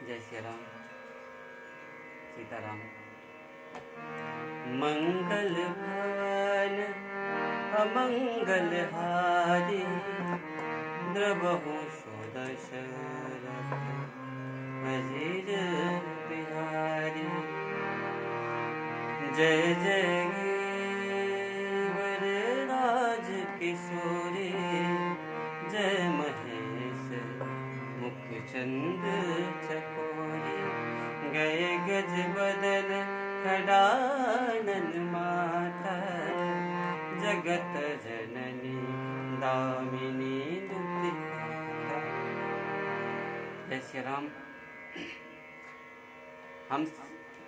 जय श्री राम, सीताराम। मंगल भवन अमंगल हारी, द्रवहु सुदशरथ अजीर बिहारी। जय जय वरराज किशोरी, जय महेश मुखचंद चकोरी। गए गज बदन खड़ानन माता, जगत जननी दामिनी दुतिका। जय श्री राम। हम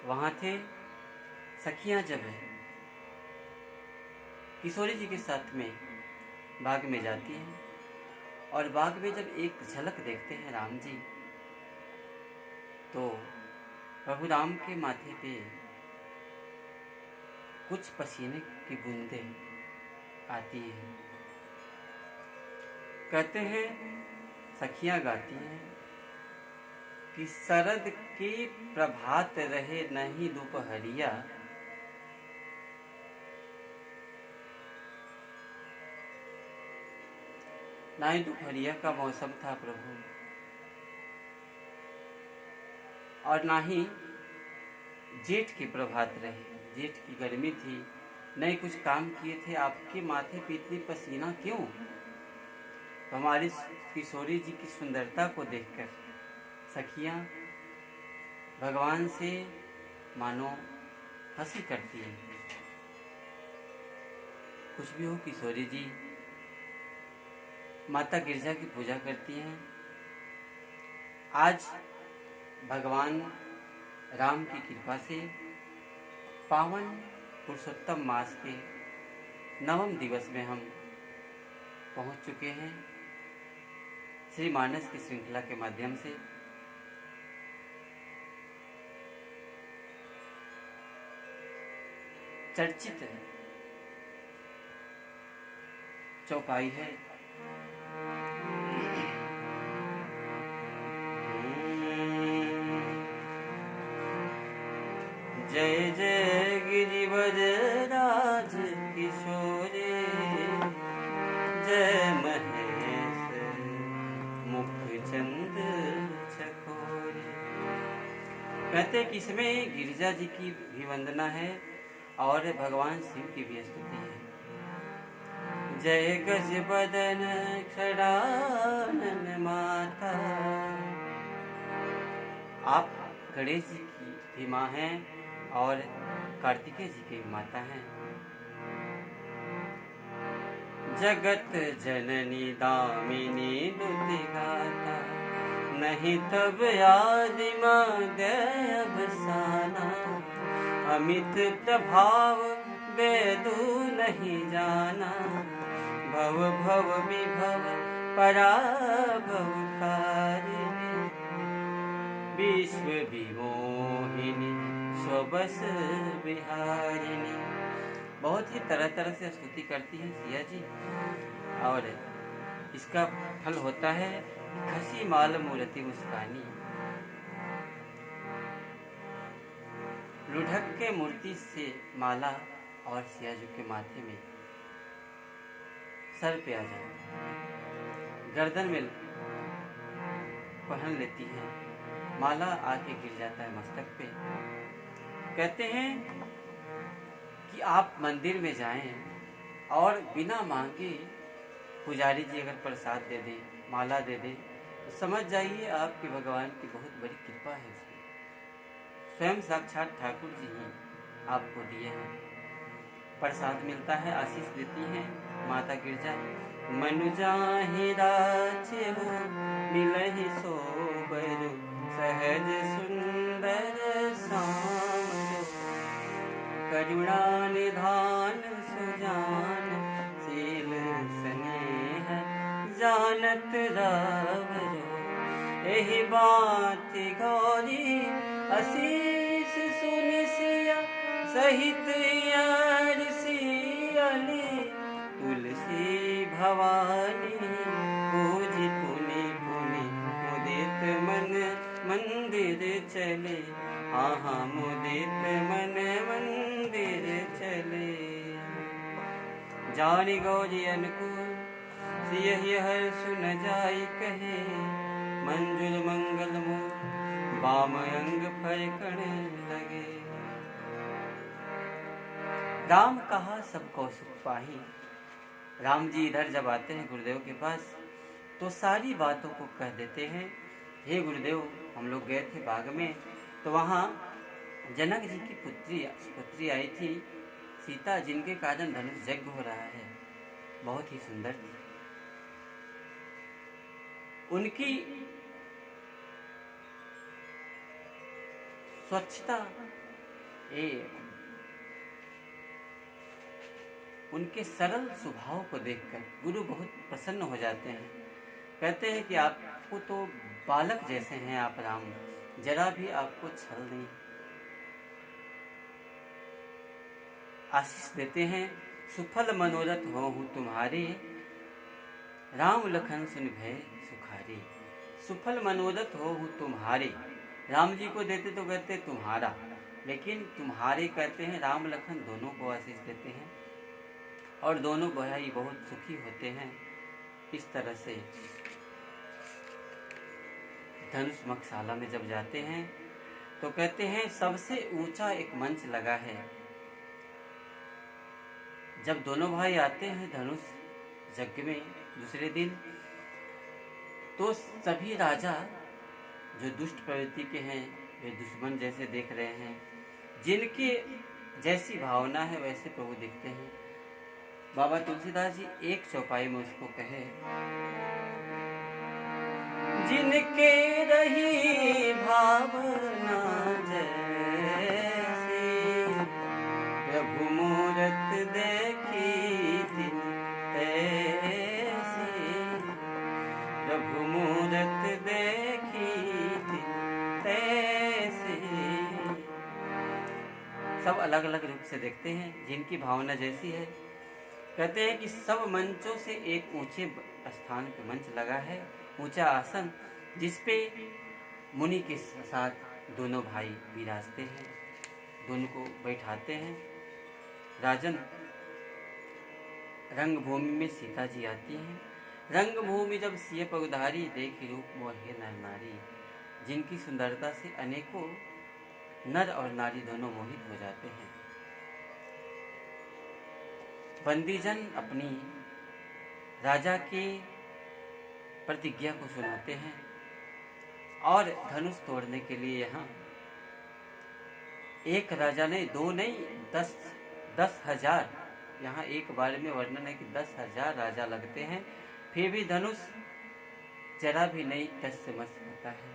वहाँ थे, सखियाँ जब किशोरी जी के साथ में बाग में जाती हैं और बाग में जब एक झलक देखते हैं राम जी, तो प्रभु राम के माथे पे कुछ पसीने की बूंदें आती हैं। कहते हैं, सखियां गाती हैं कि शरद की प्रभात रहे नहीं दोपहरिया, ना ही दोपहरिया का मौसम था प्रभु, और ना ही जेठ की प्रभात रही। जेठ की गर्मी थी, नहीं कुछ काम किए थे, आपके माथे पे इतनी पसीना क्यों? तो हमारी किशोरी जी की सुंदरता को देखकर सखियां भगवान से मानो हंसी करती हैं। कुछ भी हो, किशोरी जी माता गिरजा की पूजा करती हैं। आज भगवान राम की कृपा से पावन पुरुषोत्तम मास के 9वें दिवस में हम पहुंच चुके हैं। श्री मानस की श्रृंखला के माध्यम से चर्चित चौपाई है। जय जय गिरिवर राज किशोरी, जय महेश मुखचंद चकोरी। कहते कि इसमें गिरिजा जी की भी वंदना है और भगवान शिव की भी स्तुति है। जय गज बदन खड़ानन माता। आप गणेश जी की भी माँ हैं और कार्तिकेय जी की माता हैं। जगत जननी दामिनी दुतिगाता, नहीं तब आदिमा गए अवसाना। अमित प्रभाव वेदु नहीं जाना, भव भव विभव पराभव कारिणी। विश्व विमोहिनी स्वबस बिहारिणी। बहुत ही तरह तरह से स्तुति करती हैं सिया जी, और इसका फल होता है खसी माल मूर्ति मुस्कानी। लुढ़क के मूर्ति से माला और सिया जी के माथे में सर पे आ जाए, गर्दन में पहन लेती हैं, माला आके गिर जाता है मस्तक पे। कहते हैं कि आप मंदिर में जाएं और बिना मांगे पुजारी जी अगर प्रसाद दे दे, माला दे दे, तो समझ जाइए आपके भगवान की बहुत बड़ी कृपा है उसमें। स्वयं साक्षात ठाकुर जी ही आपको दिए हैं, प्रसाद मिलता है, आशीष देती हैं माता गिरजा। मनुजाहि राचे हो मिलहि सोबर, सहज सुंदर सामर। करुणा निधान सुजान, शील स्नेह जानत रावरो। एहि बात गौरी आशीष सुनि सिया, सहित सियाली। तुलसी भवानी पूज पुनि पुनि मुदित मन मंदिर चले, हाँ मुदित मन मंदिर चले। जानी गौरी अनुकूल सियहि हर सुन जाई कहे, मंजुल मंगल मूल वाम अंग फरकण लगे। राम कहा सब कौसुक पाही। राम जी इधर जब आते हैं गुरुदेव के पास तो सारी बातों को कह देते हैं। हे गुरुदेव, हम लोग गए थे बाग में, तो वहाँ जनक जी की पुत्री आई थी सीता, जिनके कारण धनुष यज्ञ हो रहा है। बहुत ही सुंदर थी। उनकी स्वच्छता, उनके सरल स्वभाव को देखकर गुरु बहुत प्रसन्न हो जाते हैं। कहते हैं कि आपको तो बालक जैसे हैं आप राम, जरा भी आपको छल नहीं। आशीष देते हैं, सुफल मनोरथ होहु तुम्हारे, राम लखन सुन भय सुखारे। सुफल मनोरथ होहु तुम्हारे, राम जी को देते तो कहते तुम्हारा, लेकिन तुम्हारे कहते हैं राम लखन दोनों को आशीष देते हैं और दोनों भाई बहुत सुखी होते हैं। इस तरह से धनुष मखशाला में जब जाते हैं तो कहते हैं सबसे ऊंचा एक मंच लगा है। जब दोनों भाई आते हैं धनुष यज्ञ में दूसरे दिन, तो सभी राजा जो दुष्ट प्रवृत्ति के हैं, वे दुश्मन जैसे देख रहे हैं। जिनकी जैसी भावना है वैसे प्रभु दिखते हैं। बाबा तुलसीदास जी एक चौपाई में उसको कहे, जिनके रही भावना जैसी, प्रभु मूरत देखी तिन तैसी, प्रभु मूरत देखी तिन तैसी। सब अलग अलग रूप से देखते हैं, जिनकी भावना जैसी है। कहते हैं कि सब मंचों से एक ऊंचे स्थान पे मंच लगा है, ऊंचा आसन, जिसपे मुनि के साथ दोनों भाई विराजते हैं, दोनों को बैठाते हैं। राजन, रंगभूमि में सीता जी आती हैं। रंगभूमि जब सिय पगधारी, देखी रूप मोहे नर नारी, जिनकी सुंदरता से अनेकों नर और नारी दोनों मोहित हो जाते हैं। बंदीजन अपनी राजा की प्रतिज्ञा को सुनाते हैं और धनुष तोड़ने के लिए यहाँ एक राजा नहीं, दो नहीं, 10,000, यहाँ एक बार में वर्णन है कि 10,000 राजा लगते हैं, फिर भी धनुष जरा भी नहीं टस से मस होता है।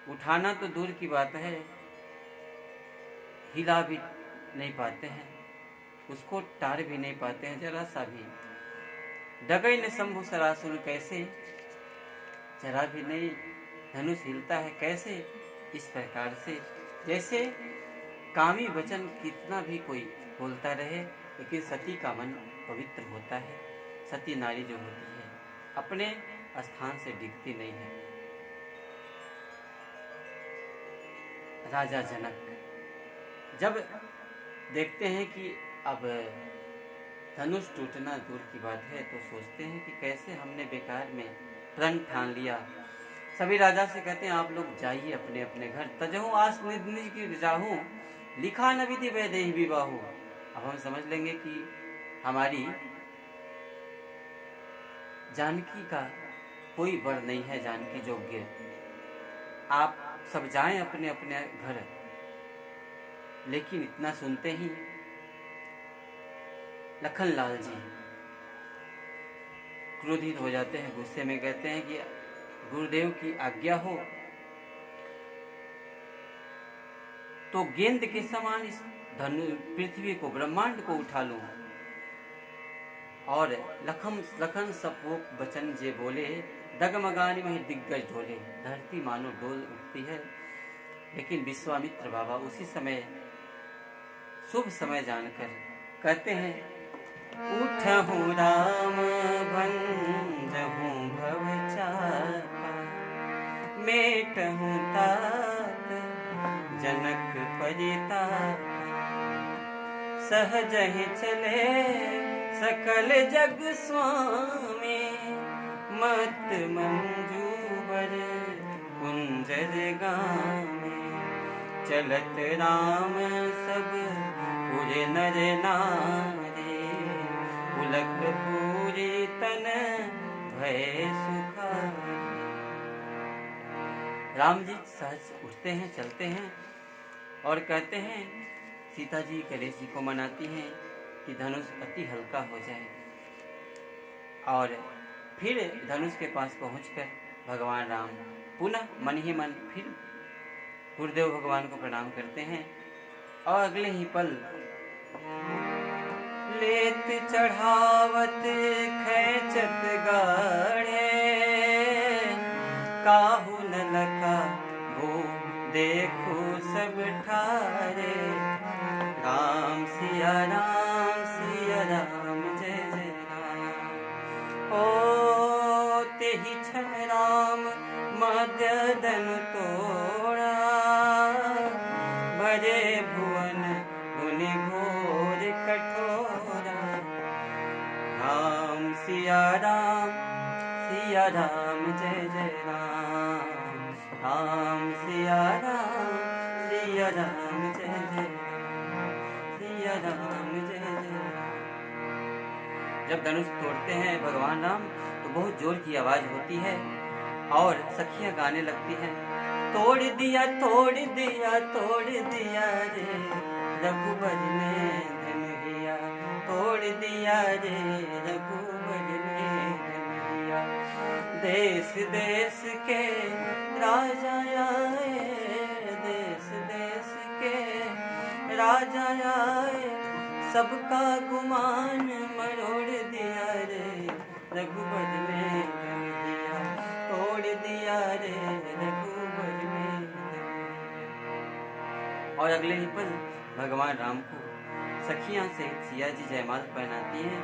उठाना तो दूर की बात है, हिला भी नहीं पाते हैं, उसको टार भी नहीं पाते हैं जरा सा भी। डगई न शंभु सरासुर कैसे, जरा भी नहीं धनुष हिलता है कैसे। इस प्रकार से जैसे कामी वचन कितना भी कोई बोलता रहे, लेकिन सती का मन पवित्र होता है। सती नारी जो होती है अपने स्थान से डिगती नहीं है। राजा जनक जब देखते हैं कि अब धनुष टूटना दूर की बात है, तो सोचते हैं कि कैसे हमने बेकार में प्रण ठान लिया। सभी राजा से कहते हैं आप लोग जाइए अपने अपने घर, तजहूँ आस निज निज की जाहूँ, लिखा न विधि वैदेही विवाहु। अब हम समझ लेंगे कि हमारी जानकी का कोई वर नहीं है, जानकी योग्य। आप सब जाएं अपने अपने घर। लेकिन इतना सुनते ही लखनलाल जी क्रोधित हो जाते हैं, गुस्से में कहते हैं कि गुरुदेव की आज्ञा हो तो गेंद के समान इस पृथ्वी को, ब्रह्मांड को उठा लूं। और लखन सपोक बचन जे बोले, डगमगानी में दिग्गज ढोले। धरती मानो डोल उठती है, लेकिन विश्वामित्र बाबा उसी समय शुभ समय जानकर कहते हैं, उठहु राम भंजहु भव चापा, समेटहूँ तात जनक परिता, सहज ही चले सकल जग स्वामी, मत मंजूबर कुंजर गामे, चलत राम सब पूरे नर नारी, पुलक पूरी तन भय सुखारी। राम जी सहज उठते हैं, चलते हैं और कहते हैं, सीता जी गणेश जी को मनाती हैं कि धनुष अति हल्का हो जाए, और फिर धनुष के पास पहुंचकर भगवान राम पुनः मन ही मन फिर गुरुदेव भगवान को प्रणाम करते हैं, और अगले ही पल लेत चढ़ावत खैचत गाढ़े, काहू न लखा वो देखो सब ठारे, राम सिया राम जय जय राम। ओ तेहि छन राम मदन तोड़ा, भजे भुवन मुनि घोर कठोरा, राम सिया राम जय जय राम, राम सिया राम जय जय राम, सिया राम जय जय राम। जब धनुष तोड़ते हैं भगवान राम तो बहुत जोर की आवाज होती है और सखियां गाने लगती हैं, तोड़ दिया तोड़ दिया तोड़ दिया रे रघुबर ने धन दिया, तोड़ दिया रे रघुबर ने धन दिया, देश देश के राजा आए, देश देश के राजा आए, सबका गुमान मरोड़ दिया रे रघुबर ने धन दिया, तोड़ दिया रे रघुबर ने धन दिया। और अगले ही पल भगवान राम को सखियां से सिया जी जयमाल पहनाती हैं,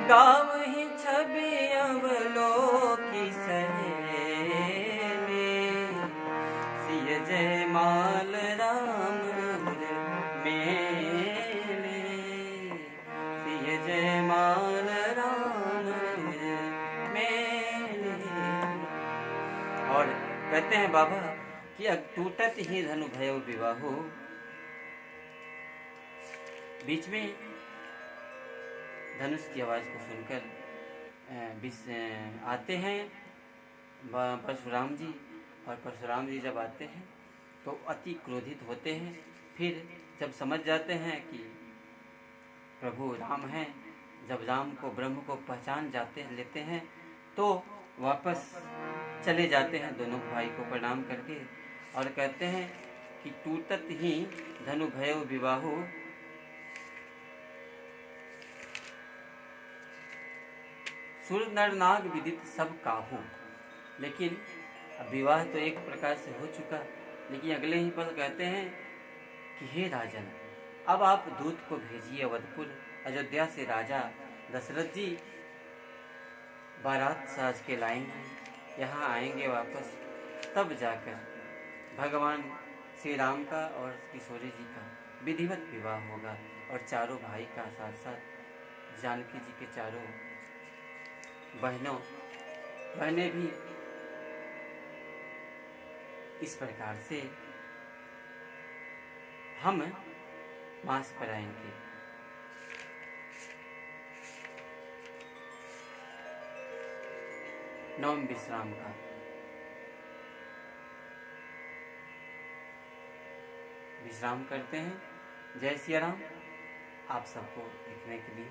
गाँव ही छवि अवलोकी सहेली, सिय जयमाल राम मेले, सिय जयमाल राम मेले। और कहते हैं बाबा कि टूटत ही धनु भयो विवाहो, बीच में धनुष की आवाज को सुनकर आते हैं परशुराम जी, और परशुराम जी जब आते हैं तो अति क्रोधित होते हैं। फिर जब समझ जाते हैं कि प्रभु राम हैं, जब राम को ब्रह्म को पहचान लेते हैं तो वापस चले जाते हैं दोनों भाई को प्रणाम करके, और कहते हैं कि टूटत ही धनु भयो विवाहो, सुर नर नाग विदित सब काहू। लेकिन अब विवाह तो एक प्रकार से हो चुका, लेकिन अगले ही पल कहते हैं कि हे राजन, अब आप दूत को भेजिए अवधपुर, अयोध्या से राजा दशरथ जी बारात साज के लाएंगे, यहाँ आएंगे वापस, तब जाकर भगवान श्री राम का और किशोरी जी का विधिवत विवाह होगा, और चारों भाई का साथ साथ जानकी जी के चारों बहनें भी इस प्रकार से हम मास पराएंगे। नवम विश्राम का विश्राम करते हैं। जय सिया राम। आप सबको देखने के लिए